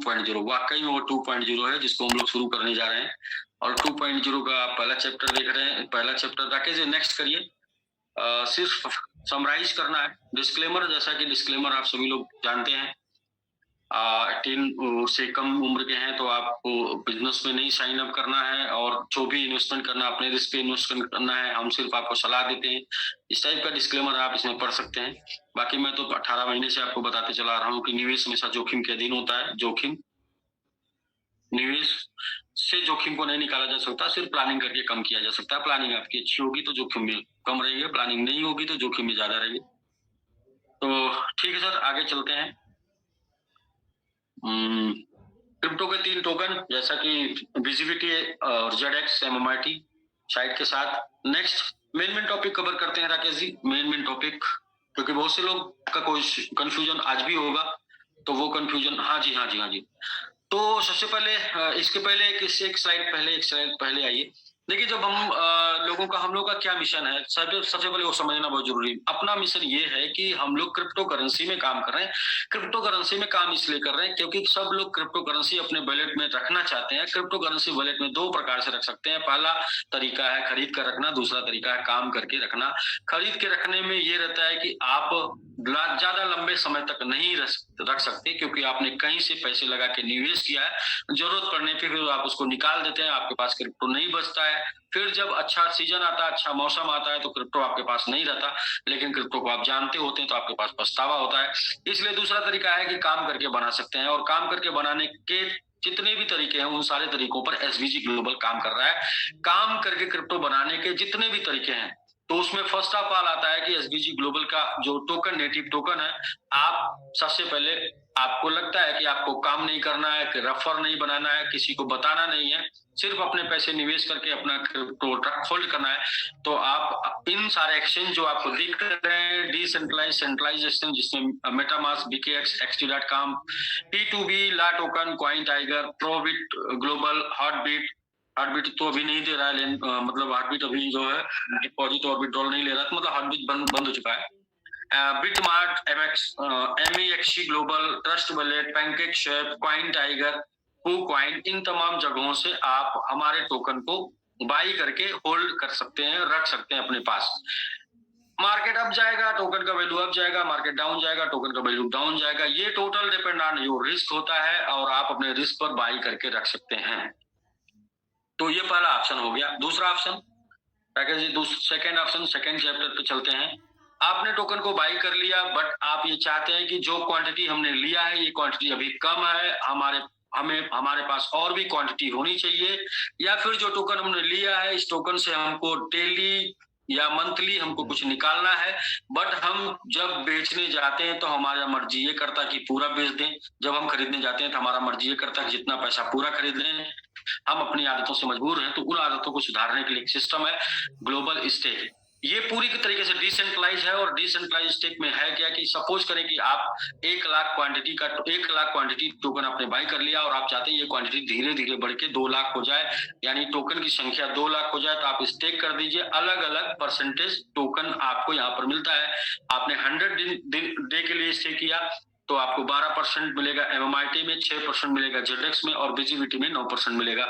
2.0 वाकई में वो 2.0 है जिसको हम लोग शुरू करने जा रहे हैं। और 2.0 का पहला चैप्टर देख रहे हैं। पहला चैप्टर राकेश जी नेक्स्ट करिए। सिर्फ समराइज करना है। डिस्क्लेमर, जैसा कि डिस्क्लेमर आप सभी लोग जानते हैं, 18 से कम उम्र के हैं तो आपको बिजनेस में नहीं साइन अप करना है, और जो भी इन्वेस्टमेंट करना है अपने रिस्क पे इन्वेस्टमेंट करना है। हम सिर्फ आपको सलाह देते हैं। इस टाइप का डिस्क्लेमर आप इसमें पढ़ सकते हैं। बाकी मैं तो 18 महीने से आपको बताते चला रहा हूँ कि निवेश हमेशा जोखिम के अधीन होता है। निवेश से जोखिम को नहीं निकाला जा सकता, सिर्फ प्लानिंग करके कम किया जा सकता है। प्लानिंग आपकी अच्छी होगी तो जोखिम में कम रहेगी, प्लानिंग नहीं होगी तो जोखिम में ज्यादा रहेगी। तो ठीक है सर, आगे चलते हैं। क्रिप्टो के 3 टोकन, जैसा कि विजिबिलिटी और जेडएक्स एमएमआईटी साइट के साथ। नेक्स्ट मेन टॉपिक कवर करते हैं राकेश जी। मेन टॉपिक, क्योंकि बहुत से लोग का कोई कंफ्यूजन आज भी होगा, तो वो कंफ्यूजन, हाँ जी। तो सबसे पहले इसके पहले एक स्लाइड पहले आइए। देखिए, जब हम लोग का क्या मिशन है, सबसे पहले वो समझना बहुत जरूरी है। अपना मिशन ये है कि हम लोग क्रिप्टो करेंसी में काम कर रहे हैं। क्रिप्टो करेंसी में काम इसलिए कर रहे हैं क्योंकि सब लोग क्रिप्टो करेंसी अपने वॉलेट में रखना चाहते हैं। क्रिप्टो करेंसी वॉलेट में 2 प्रकार से रख सकते हैं। पहला तरीका है खरीद कर रखना, दूसरा तरीका है काम करके रखना। खरीद के रखने में ये रहता है कि आप ज्यादा लंबे समय तक नहीं रख सकते, क्योंकि आपने कहीं से पैसे लगा के निवेश किया है। जरूरत पड़ने पे फिर आप उसको निकाल देते हैं, आपके पास क्रिप्टो नहीं बचता है। फिर जब अच्छा सीजन आता है, अच्छा मौसम आता है, तो क्रिप्टो आपके पास नहीं रहता, लेकिन क्रिप्टो को आप जानते होते हैं तो आपके पास पछतावा होता है। इसलिए दूसरा तरीका है कि काम करके बना सकते हैं, और काम करके बनाने के जितने भी तरीके हैं उन सारे तरीकों पर एसवीजी ग्लोबल काम कर रहा है। काम करके क्रिप्टो बनाने के जितने भी तरीके हैं, तो उसमें फर्स्ट ऑफ ऑल आता है कि एसबीजी ग्लोबल का जो टोकन, नेटिव टोकन है, आप सबसे पहले, आपको लगता है कि आपको काम नहीं करना है, कि रेफर नहीं बनाना है, किसी को बताना नहीं है, सिर्फ अपने पैसे निवेश करके अपना क्रिप्टो होल्ड करना है, तो आप इन सारे एक्सचेंज जो आपको दिख रहे हैं, डिसेंट्रलाइज, सेंट्रलाइज एक्सचेंज, जिसमें MetaMask, BKEX, XT.com, P2B, LAToken, CoinTiger, ProBit global, Hotbit तो अभी नहीं दे रहा है, मतलब हार्टबीट अभी जो है डिपॉजिट और विड्रॉल नहीं ले रहा, मतलब हार्टबीट बंद हो चुका है। BitMart, MEXC global, trust wallet, PancakeSwap, CoinTiger, coin, इन तमाम जगहों से आप हमारे टोकन को बाई करके होल्ड कर सकते हैं, रख सकते हैं अपने पास। मार्केट अप जाएगा, टोकन का वैल्यू अप जाएगा, मार्केट डाउन जाएगा, टोकन का वैल्यू डाउन जाएगा। ये total depend on your risk होता है, और आप अपने रिस्क पर बाई करके रख सकते हैं। तो ये पहला ऑप्शन हो गया। दूसरा option Rakesh ji, second option, second chapter पे चलते हैं। आपने टोकन को बाई कर लिया, बट आप ये चाहते हैं कि जो क्वांटिटी हमने लिया है, ये क्वांटिटी अभी कम है, हमारे पास और भी क्वांटिटी होनी चाहिए, या फिर जो टोकन हमने लिया है, इस टोकन से हमको डेली या मंथली हमको कुछ निकालना है, बट हम जब बेचने जाते हैं तो हमारा मर्जी ये करता कि पूरा बेच दें, जब हम खरीदने जाते हैं तो हमारा मर्जी ये करता कि जितना पैसा पूरा खरीद लें। हम अपनी आदतों से मजबूर हैं, तो उन आदतों को सुधारने के लिए एक सिस्टम है ग्लोबल स्टेक। ये पूरी तरीके से डिसेंट्रलाइज है, और डिसेंट्रलाइज स्टेक में है क्या कि सपोज करें कि आप 1 लाख क्वांटिटी टोकन आपने बाई कर लिया, और आप चाहते हैं ये क्वांटिटी धीरे धीरे बढ़ के 2 लाख हो जाए, यानी टोकन की संख्या 2 लाख हो जाए, तो आप स्टेक कर दीजिए। अलग अलग परसेंटेज टोकन आपको यहाँ पर मिलता है। आपने 100 डे के लिए स्टेक किया तो आपको 12% मिलेगा एमएमआईटी में, 6% मिलेगा जेडेक्स में, और बीजीबीटी में 9% मिलेगा।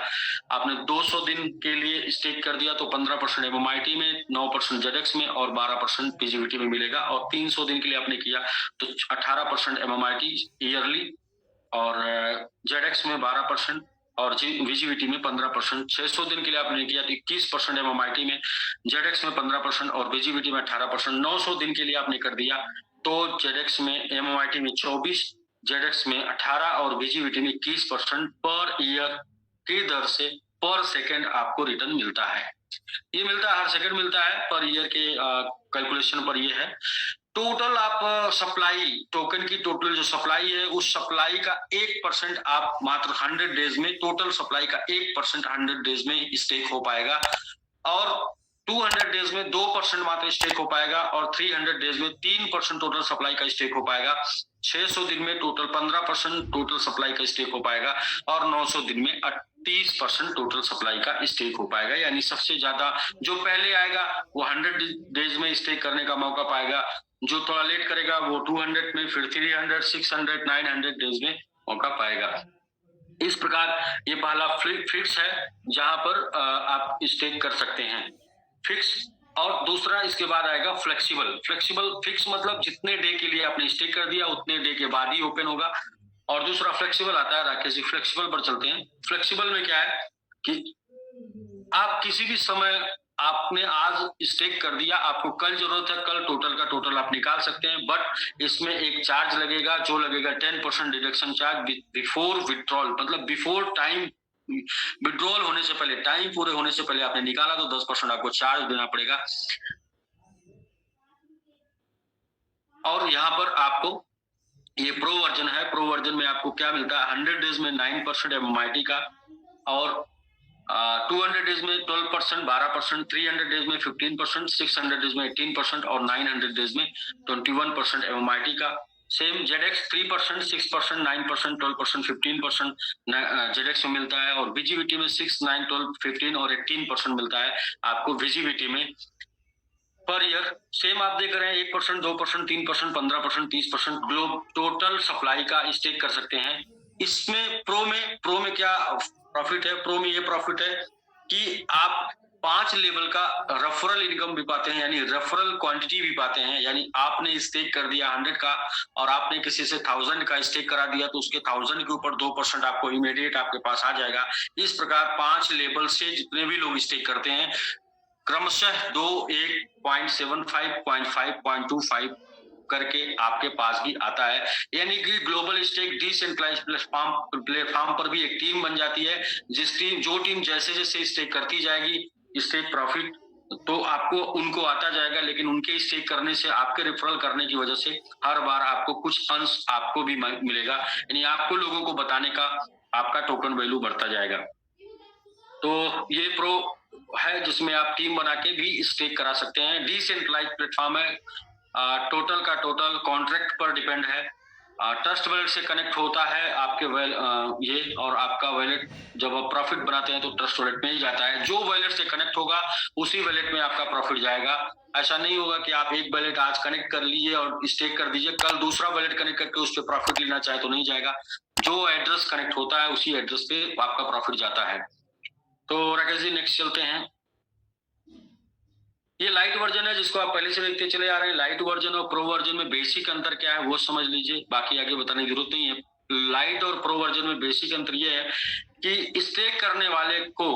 आपने 200 दिन के लिए स्टेक कर दिया तो 15% एमएमआईटी में, 9% जेडेक्स में, और 12% बीजीबीटी में मिलेगा। और 300 दिन के लिए आपने किया तो 18% एमएमआईटी ईयरली, और जेडेक्स में 12%, और बीजीबीटी में 15%। 600 दिन के लिए आपने किया तो 21% एमएमआईटी में, जेडेक्स में 15%, और बीजीबीटी में 18%। 900 दिन के लिए आपने कर दिया तो जेडेक्स में, एमएमआईटी में 24, जेडेक्स में 18, और बीजीबीटी में 21% पर ईयर की दर से पर सेकंड आपको रिटर्न मिलता है। ये मिलता है, हर सेकंड मिलता है, पर ईयर के कैलकुलेशन पर ये है। टोटल आप सप्लाई, टोकन की टोटल जो सप्लाई है, उस सप्लाई का 1% आप मात्र 100 डेज में, टोटल सप्लाई का 1% 100 डेज में स्टेक हो पाएगा, और 200 डेज में 2% मात्र स्टेक हो पाएगा, और 300 डेज में 3% टोटल सप्लाई का स्टेक हो पाएगा। 600 दिन में टोटल 15% टोटल सप्लाई का स्टेक हो पाएगा, और 900 दिन में 30% टोटल सप्लाई का स्टेक हो पाएगा। यानी सबसे ज्यादा जो पहले आएगा वो 100 डेज में स्टेक करने का मौका पाएगा, जो थोड़ा लेट करेगा वो 200 में, फिर 300, 600, 900 डेज में मौका पाएगा। इस प्रकार ये पहला फिक्स है जहां पर आप स्टेक कर सकते हैं, फिक्स। और दूसरा इसके बाद आएगा फ्लेक्सिबल। फिक्स मतलब जितने डे के लिए आपने स्टेक कर दिया उतने डे के बाद ही ओपन होगा। और दूसरा फ्लेक्सिबल आता है। राकेश जी, फ्लेक्सिबल पर चलते हैं। फ्लेक्सिबल में क्या है कि आप किसी भी समय, आपने आज स्टेक कर दिया, आपको कल जरूरत है, कल टोटल का टोटल आप निकाल सकते हैं। बट इसमें एक चार्ज लगेगा, जो लगेगा 10% डिडक्शन चार्ज बिफोर विड्रॉल, मतलब बिफोर टाइम विड्रॉल होने से पहले, टाइम पूरे होने से पहले आपने निकाला तो 10% आपको चार्ज देना पड़ेगा। और यहाँ पर आपको ये प्रो वर्जन है। प्रो वर्जन में आपको क्या मिलता है, 100 डेज में 9% MMIT का, और 200 डेज में 12%, 12%, 300 डेज में 15%, 600 डेज में 18% और 900 डेज में 21% MMIT का। सेम ZX 3%, 6%, 9%, 12%, 15% ZX में मिलता है। और VGBT में 6, 9, 12, 15 और 18% मिलता है आपको VGBT में पर ईयर। सेम आप देख रहे हैं 1%, 2%, 3%, 15%, 30% ग्लोब टोटल सप्लाई का स्टेक कर सकते हैं। इसमें प्रो में क्या प्रॉफिट है? प्रो में ये प्रॉफिट है कि आप 5 लेवल का रेफरल इनकम भी पाते हैं, यानी रेफरल क्वांटिटी भी पाते हैं। यानी आपने स्टेक कर दिया 100 का और आपने किसी से 1000 का स्टेक करा दिया तो उसके 1000 के ऊपर 2% आपको इमीडिएट आपके पास आ जाएगा। इस प्रकार 5 लेवल से जितने भी लोग स्टेक करते हैं क्रमशः 2, 1, 0.75, 0.5, 0.25 करके आपके पास भी आता है। यानी कि ग्लोबल स्टेक डिसेंट्रलाइज्ड प्लेटफॉर्म पर भी एक टीम बन जाती है। जो टीम जैसे जैसे स्टेक करती जाएगी स्टेक प्रॉफिट तो आपको उनको आता जाएगा, लेकिन उनके स्टेक करने से, आपके रेफरल करने की वजह से हर बार आपको कुछ अंश आपको भी मिलेगा। यानी आपको लोगों को बताने का आपका टोकन वैल्यू बढ़ता जाएगा। तो ये प्रो है जिसमें आप टीम बना के भी स्टेक करा सकते हैं। डिसेंट्रलाइज्ड प्लेटफॉर्म है, टोटल का टोटल कॉन्ट्रैक्ट पर डिपेंड है। ट्रस्ट वैलेट से कनेक्ट होता है आपके ये, और आपका वैलेट जब आप प्रॉफिट बनाते हैं तो ट्रस्ट वैलेट में ही जाता है। जो वैलेट से कनेक्ट होगा उसी वैलेट में आपका प्रॉफिट जाएगा। ऐसा नहीं होगा कि आप एक वैलेट आज कनेक्ट कर लीजिए और स्टेक कर दीजिए, कल दूसरा वैलेट कनेक्ट करके उस पर प्रॉफिट लेना चाहे तो नहीं जाएगा। जो एड्रेस कनेक्ट होता है उसी एड्रेस पे आपका प्रॉफिट जाता है। तो राकेश जी नेक्स्ट चलते हैं। ये लाइट वर्जन है जिसको आप पहले से देखते चले आ रहे हैं। लाइट वर्जन और प्रो वर्जन में बेसिक अंतर क्या है वो समझ लीजिए, बाकी आगे बताने की जरूरत नहीं है। लाइट और प्रो वर्जन में बेसिक अंतर ये है कि स्टेक करने वाले को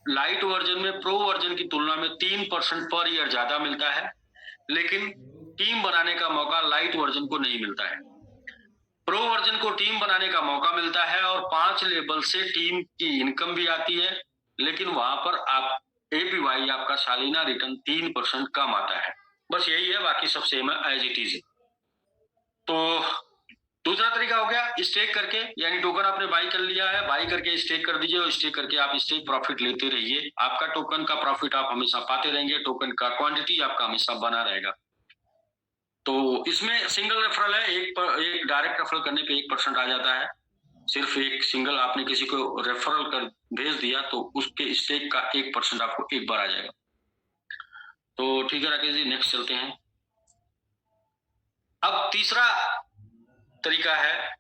लाइट वर्जन में प्रो वर्जन की तुलना में 3% पर ईयर ज्यादा मिलता है, लेकिन टीम बनाने का मौका लाइट वर्जन को नहीं मिलता है। प्रो वर्जन को टीम बनाने का मौका मिलता है और 5 लेवल से टीम की इनकम भी आती है, लेकिन वहां पर आप APY आपका सालाना रिटर्न 3% कम आता है। बस यही है, बाकी सब सेम है, एज इट इज। तो दूसरा तरीका हो गया स्टेक करके, यानी टोकन आपने बाई कर लिया है, बाई करके स्टेक कर दीजिए और स्टेक करके आप स्टेक प्रॉफिट लेते रहिए। आपका टोकन का प्रॉफिट आप हमेशा पाते रहेंगे, टोकन का क्वांटिटी आपका हमेशा बना रहेगा। तो इसमें सिंगल रेफरल है, एक डायरेक्ट रेफरल करने पे 1% आ जाता है। सिर्फ एक सिंगल आपने किसी को रेफरल कर भेज दिया तो उसके स्टेक का 1% आपको एक बार आ जाएगा। तो ठीक है राकेश जी नेक्स्ट चलते हैं। अब तीसरा तरीका है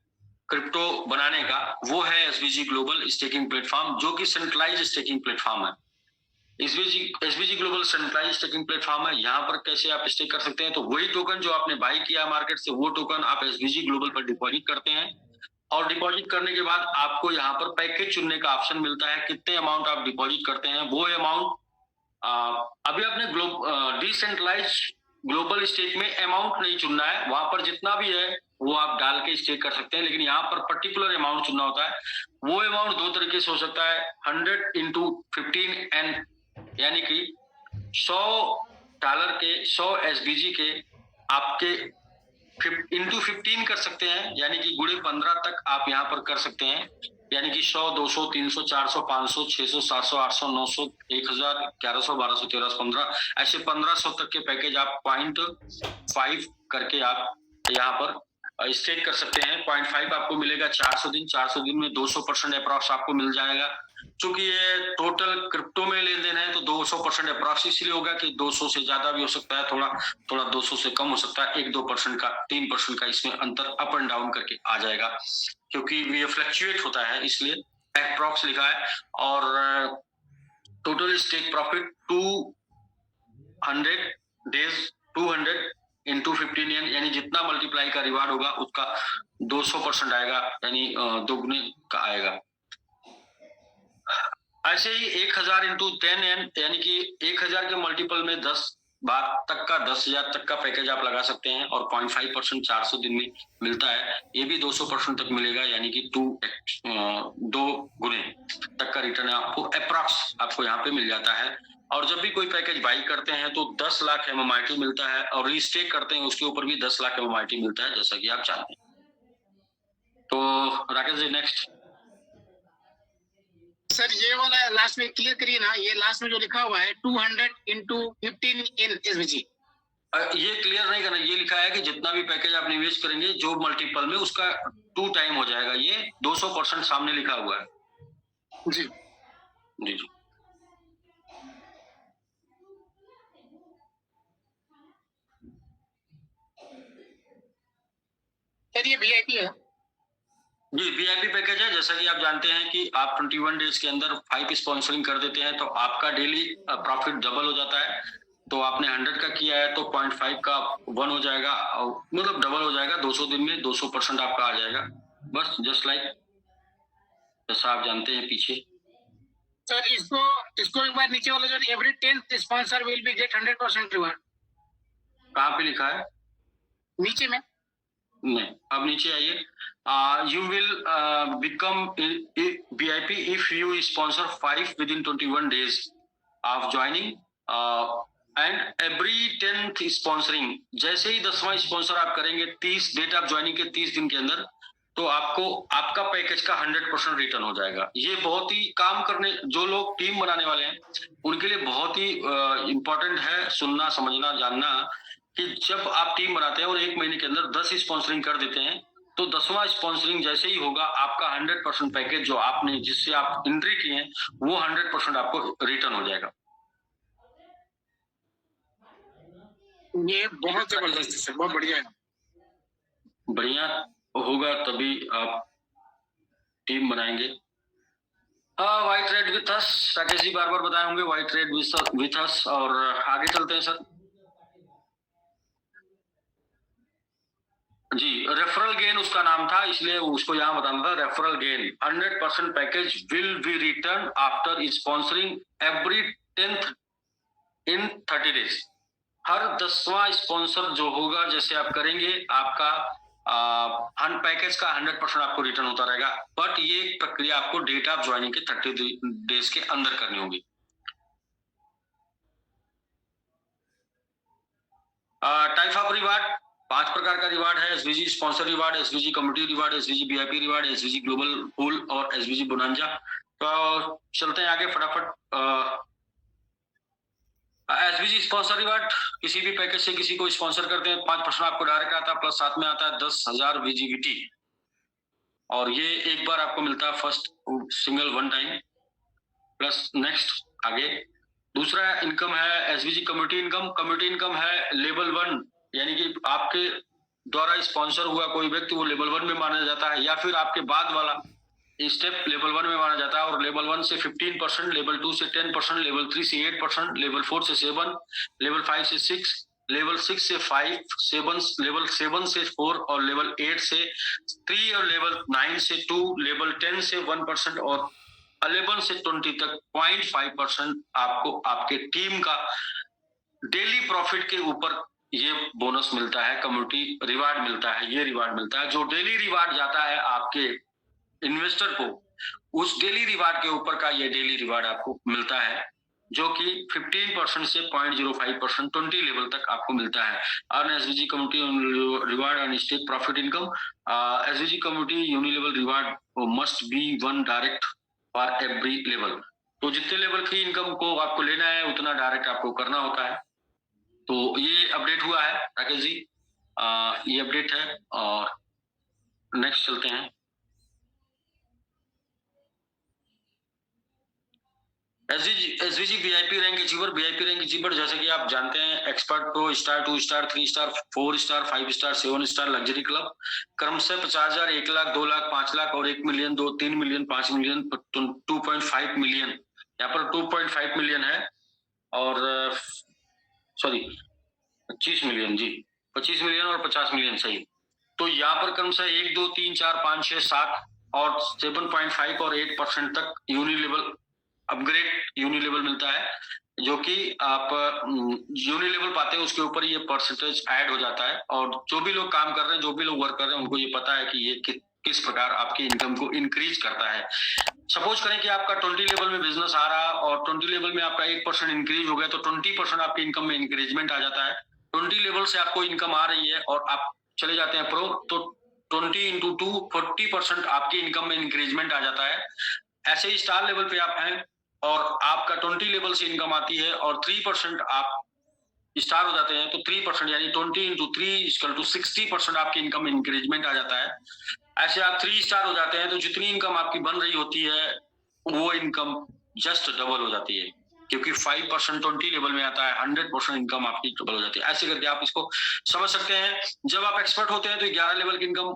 क्रिप्टो बनाने का, वो है SVG ग्लोबल स्टेकिंग प्लेटफॉर्म, जो कि सेंट्रलाइज स्टेकिंग प्लेटफॉर्म है। SVG global centralize staking platform है। यहाँ पर कैसे आप स्टेक कर सकते हैं, तो वही टोकन जो आपने बाई किया मार्केट से, वो टोकन आप SVG ग्लोबल पर डिपॉजिट करते हैं और डिपॉजिट करने के बाद आपको यहाँ पर पैकेज चुनने का ऑप्शन मिलता है। कितने अमाउंट आप डिपॉजिट करते हैं वो अमाउंट अभी आपने डिसेंट्रलाइज ग्लोबल स्टेक में अमाउंट नहीं चुनना है, वहां पर जितना भी है वो आप डाल के स्टेक कर सकते हैं, लेकिन यहाँ पर पर्टिकुलर अमाउंट चुनना होता है। वो अमाउंट दो तरीके से हो सकता है, 100 into 15 यानी कि $100 के 100 SVG के आपके इंटू 15 कर सकते हैं, यानी कि गुणे 15 तक आप यहाँ पर कर सकते हैं। यानी कि 100, 200, 300, 400, 500, 600, 700, 800, 900, 1000, 1100, 1200, 1300, 15 ऐसे 1500 तक के पैकेज आप 0.5 करके आप यहाँ पर स्टेक कर सकते हैं। 0.5 आपको मिलेगा 400 दिन, 400 दिन में 200% अप्रॉक्स आपको मिल जाएगा। चूंकि ये टोटल क्रिप्टो में लेन देन है तो 200% अप्रॉक्स इसलिए होगा कि 200 से ज्यादा भी हो सकता है, थोड़ा 200 से कम हो सकता है, 1-2% का 3% का इसमें अंतर अप एंड डाउन करके आ जाएगा, क्योंकि ये फ्लक्चुएट होता है इसलिए। अप्रॉक्स लिखा है, और total stake profit 200 days 200 into 15 यानी जितना मल्टीप्लाई का रिवार्ड होगा उसका 200% आएगा, यानी दोगुने का आएगा। ऐसे ही 1000 इंटू 10 यानी कि 1000 के मल्टीपल में 10 बार तक का 10,000 तक का पैकेज आप लगा सकते हैं, और 0.5% 400 दिन में मिलता है, ये भी 200% तक मिलेगा, यानी कि 2 गुने तक का रिटर्न आपको अप्रॉक्स आपको यहाँ पे मिल जाता है। और जब भी कोई पैकेज बाई करते हैं तो 10 लाख MMIT मिलता है, और रीस्टेक करते हैं उसके ऊपर भी 10 लाख MMIT मिलता है, जैसा कि आप जानते हैं। तो राकेश जी नेक्स्ट। सर ये वाला लास्ट में क्लियर करिए ना, ये लास्ट में जो लिखा हुआ है 200 इंटू 15 इन SVG, ये क्लियर नहीं करना, ये लिखा है कि जितना भी पैकेज आप निवेश करेंगे जो मल्टीपल में उसका 2 टाइम हो जाएगा, ये 200% सामने लिखा हुआ है। जी जी जी सर ये VIP है। जी VIP पैकेज है। जैसा कि आप जानते हैं कि आप 21 डेज के अंदर 5 स्पॉन्सरिंग कर देते हैं तो आपका डेली प्रॉफिट डबल हो जाता है। तो आपने 100 का किया है तो 0.5 का 1 हो जाएगा, मतलब डबल हो जाएगा। 200 दिन में 200% आपका आ जाएगा, बस जस्ट लाइक जैसा आप जानते हैं पीछे। सर इसको एक बार नीचे वाला जो every 10th sponsor will be get 100% reward, कहाँ पे लिखा है? नीचे में नहीं, अब नीचे आइए। You will become a VIP if you sponsor 5 within 21 days of joining, and every 10th sponsoring, जैसे ही 10वां स्पॉन्सर आप करेंगे 30 डेट ऑफ ज्वाइनिंग के 30 दिन के अंदर, तो आपको आपका पैकेज का 100% रिटर्न हो जाएगा। ये बहुत ही काम करने जो लोग टीम बनाने वाले हैं उनके लिए बहुत ही इंपॉर्टेंट है सुनना, समझना, जानना कि जब आप टीम बनाते हैं और 1 महीने के अंदर 10 स्पॉन्सरिंग कर देते हैं तो 10वां स्पॉन्सरिंग जैसे ही होगा आपका 100% पैकेज जो आपने जिससे आप एंट्री किए हैं वो 100% आपको रिटर्न हो जाएगा। ये बहुत जबरदस्त है, बहुत बढ़िया है। बढ़िया होगा तभी आप टीम बनाएंगे। White red with us, Rakesh ji बार बार बताए होंगे व्हाइट रेड विथ अस। और आगे चलते हैं सर जी। रेफरल गेन उसका नाम था, इसलिए उसको यहाँ बताना था। Referral gain 100% package will be return after sponsoring every 10th in 30 days. हर 10वां स्पॉन्सर जो होगा जैसे आप करेंगे आपका पैकेज का 100% आपको रिटर्न होता रहेगा, बट ये प्रक्रिया आपको डेट ऑफ ज्वाइनिंग के 30 डेज के अंदर करनी होगी। टाइप ऑफ रिवार्ड 5 प्रकार का रिवार्ड है। SVG sponsor reward, SVG community reward, SVG VIP reward, SVG global pool और SVG बोनांजा। तो चलते हैं आगे फटाफट। SVG स्पॉन्सर रिवार्ड, किसी भी पैकेज से किसी को स्पॉन्सर करते हैं 5% आपको डायरेक्ट आता है, प्लस साथ में आता है 10,000 VGVT, और ये एक बार आपको मिलता है first single 1 time. Plus next आगे दूसरा इनकम है SVG community income. Community income है लेवल 1, यानी कि आपके द्वारा स्पॉन्सर हुआ कोई व्यक्ति वो लेवल 1 में माना जाता है, या फिर आपके बाद वाला स्टेप लेवल 1 में माना जाता है। और लेवल 1 से 15%, लेवल 2 से 10%, लेवल 3 से 8%, लेवल 4 से 7, लेवल 5 से 6, लेवल 6 से 5, 7, लेवल 7 से 4, और लेवल 8 से 3, और लेवल 9 से 2, लेवल 10 से 1%, और 11 से 20 तक 0.5% आपको आपके टीम का डेली प्रॉफिट के ऊपर ये बोनस मिलता है, कम्युनिटी रिवार्ड मिलता है। ये रिवार्ड मिलता है जो डेली रिवार्ड जाता है आपके इन्वेस्टर को, उस डेली रिवार्ड के ऊपर का ये डेली रिवार्ड आपको मिलता है, जो कि 15% से 0.05% 20 लेवल तक आपको मिलता है। Earn SVG community reward and stake profit income. SVG community unilevel reward must be one direct for every level. तो जितने लेवल की इनकम को आपको लेना है उतना डायरेक्ट आपको करना होता है। तो ये अपडेट हुआ है राकेश जी, ये अपडेट है। और नेक्स्ट चलते हैं। एसवीजी वीआईपी रैंक अचीवर जैसे कि आप जानते हैं, expert, pro star, 2 star, 3 star, 4 star, 5 star, 7 star, luxury club, क्रमशः 50,000, 1 लाख, 2 लाख, 5 लाख और 1 मिलियन, 2, 3 मिलियन, 5 मिलियन, 2.5 मिलियन। यहाँ पर 2.5 मिलियन है और सॉरी 25 मिलियन जी, 25 मिलियन और 50 मिलियन सही। तो यहाँ पर क्रमशः 1, 2, 3, 4, 5, 6, 7 और 7.5 और 8% तक यूनिलेवल अपग्रेड यूनिलेवल मिलता है, जो कि आप यूनिलेवल पाते हैं उसके ऊपर ये परसेंटेज ऐड हो जाता है। और जो भी लोग काम कर रहे हैं, जो भी लोग वर्क कर रहे हैं, उनको ये पता है कि ये किस प्रकार आपकी इनकम को इंक्रीज करता है। सपोज करें कि आपका 20 लेवल में बिजनेस आ रहा और 20 लेवल में आपका 1% इंक्रीज हो गया, तो 20% आपकी इनकम में इंक्रीजमेंट आ जाता है। 20 लेवल से आपको इनकम आ रही है और आप चले जाते हैं प्रो, तो 20 into 2 40% आपकी इनकम में इंक्रीजमेंट आ जाता है। ऐसे ही स्टार लेवल पे आप हैं और आपका 20 लेवल से इनकम आती है और 3% आप स्टार हो जाते हैं, तो 3% यानी 20 into 3 इक्वल टू 60% आपकी इनकम में इंक्रीजमेंट आ जाता है। ऐसे आप 3 स्टार हो जाते हैं, तो जितनी इनकम आपकी बन रही होती है वो इनकम जस्ट डबल हो जाती है, क्योंकि 5% 20 लेवल में आता है, 100% इनकम आपकी डबल हो जाती है। ऐसे करके आप इसको समझ सकते हैं। जब आप एक्सपर्ट होते हैं तो 11 लेवल की इनकम,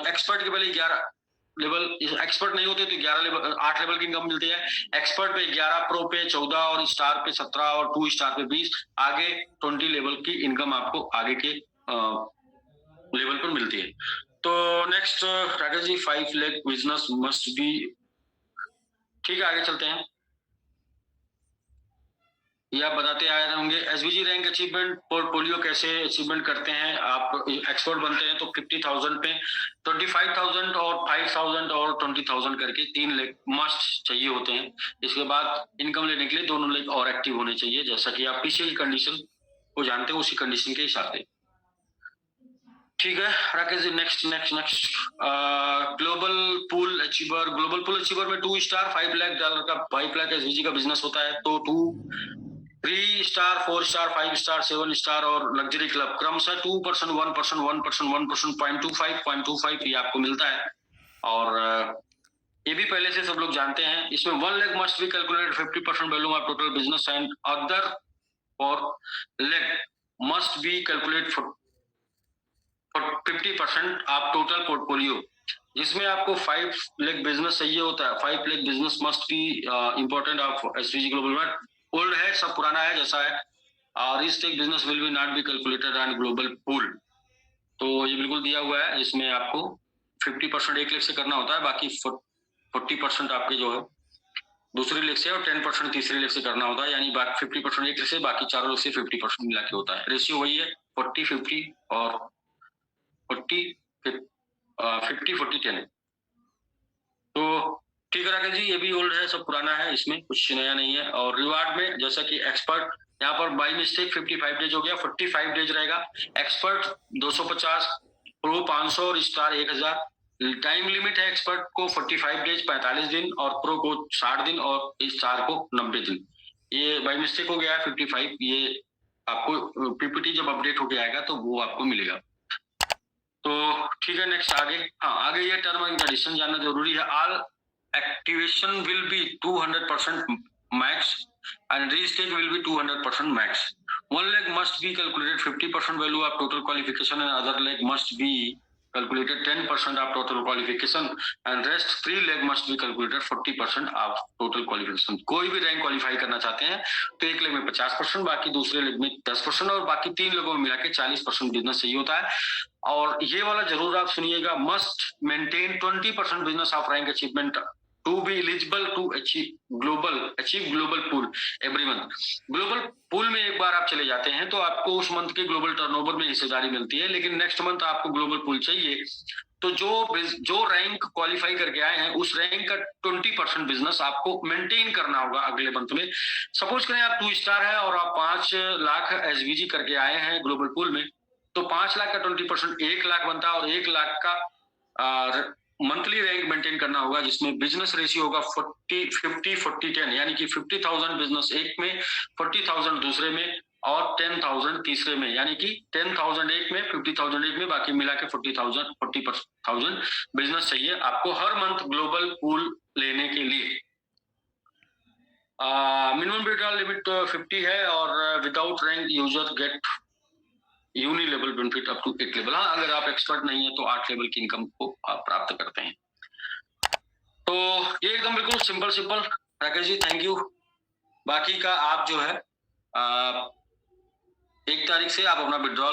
एक्सपर्ट के पहले 11 लेवल, एक्सपर्ट नहीं होते तो 11 लेवल, 8 लेवल की इनकम मिलती है। एक्सपर्ट पे 11, प्रो पे 14 और स्टार पे 17 और 2 स्टार पे 20, आगे 20 लेवल की इनकम आपको आगे के लेवल पर मिलती है। तो next Rakesh ji, 5 lakh business must be, ठीक है आगे चलते हैं। ये आप बताते आए होंगे एसवीजी रैंक अचीवमेंट पोर्टफोलियो कैसे अचीवमेंट करते हैं। आप एक्सपर्ट बनते हैं तो 50,000 पे 25,000 और 5,000 और 20,000 करके 3 लाख मस्ट चाहिए होते हैं। इसके बाद इनकम लेने के लिए 2 लाख और एक्टिव होने चाहिए, जैसा कि आप पीछे की कंडीशन को जानते हैं, उसी कंडीशन के हिसाब से। ठीक है Rakesh ji, next global pool achiever में 2 स्टार $5 लाख का $5 लाख एसवीजी का बिजनेस होता है, तो 3 स्टार, 4 स्टार, 5 स्टार, 7 स्टार और लग्जरी क्लब क्रमशः 2%, 1%, 1%, 1%, 0.25 ये आपको मिलता है। और ये भी पहले से सब लोग जानते हैं। इसमें 1 lakh must be calculated 50% value of total business and other और leg must be calculate for 50% आप टोटल पोर्टफोलियो, जिसमें आपको 5 लाख बिजनेस चाहिए होता है। 5 lakh business must be important of SVG global world. Old है, सब पुराना है जैसा है। और इस take business will be not be calculated on global pool, तो ये बिल्कुल दिया हुआ है। इसमें आपको 50% 1 लाख से करना होता है, बाकी 40% आपके जो है दूसरे लेग से और 10% तीसरे लेग से करना होता है, यानी 50% 1 लाख से, बाकी चारों लोग से 50% मिला के होता है। रेशियो वही है 40-50 और 50-40-10। तो ठीक है राकेश जी, ये भी ओल्ड है, सब पुराना है, इसमें कुछ नया नहीं है। और रिवार्ड में जैसा कि एक्सपर्ट यहाँ पर बाई मिस्टेक 55 डेज हो गया, 45 डेज रहेगा। एक्सपर्ट 250, प्रो 500 और स्टार 1000। टाइम लिमिट है एक्सपर्ट को 45 डेज 45 दिन और प्रो को 60 दिन और स्टार को 90 दिन। ये बाई मिस्टेक हो गया है 55, ये आपको पीपीटी जब अपडेट होके आएगा तो वो आपको मिलेगा। तो ठीक है नेक्स्ट आगे, हाँ आगे ये टर्म एंड कंडीशन जानना जरूरी है। All activation will be 200% max and restake will be 200% max. 1 leg must be calculated 50% value of total qualification and other leg must be calculated 10% of total qualification and rest 3 leg must be calculated 40% of total qualification. कोई भी rank qualify करना चाहते हैं तो एक leg में 50%, बाकी दूसरे लेग में 10% और बाकी 3 लेगों में मिला के 40% बिजनेस चाहिए होता है। और ये वाला जरूर आप सुनिएगा, must maintain 20% business of rank achievement to be eligible to achieve global pool every month. Global pool में एक बार आप चले जाते हैं तो आपको उस मंथ के ग्लोबल टर्नओवर में हिस्सेदारी मिलती है, लेकिन नेक्स्ट मंथ आपको ग्लोबल पूल चाहिए तो जो रैंक क्वालिफाई करके आए हैं उस रैंक का 20% बिजनेस आपको मेंटेन करना होगा अगले मंथ में। सपोज करें आप 2 स्टार है और आप 5 लाख एसवीजी करके आए हैं ग्लोबल पूल में, तो 5 लाख का 20% 1 लाख बनता है और 1 लाख का मंथली रैंक मेंटेन करना होगा, जिसमें बिजनेस रेशियो होगा 40-50-40-10, यानी कि 50,000 बिजनेस एक में, 40,000 दूसरे में और 10,000 तीसरे में, यानी कि 10,000 एक में, 50,000 एक में, बाकी मिला के 40,000 बिजनेस चाहिए आपको हर मंथ ग्लोबल पूल लेने के लिए। मिनिमम विड्रॉल लिमिट 50 है और without rank user get uni level benefit up to 8 level. हाँ, अगर आप एक्सपर्ट नहीं है तो 8 लेवल की इनकम को आप प्राप्त करते हैं। तो ये एकदम बिल्कुल simple Rakesh ji, thank you. बाकी का आप जो है 1 तारीख से आप अपना विड्रॉल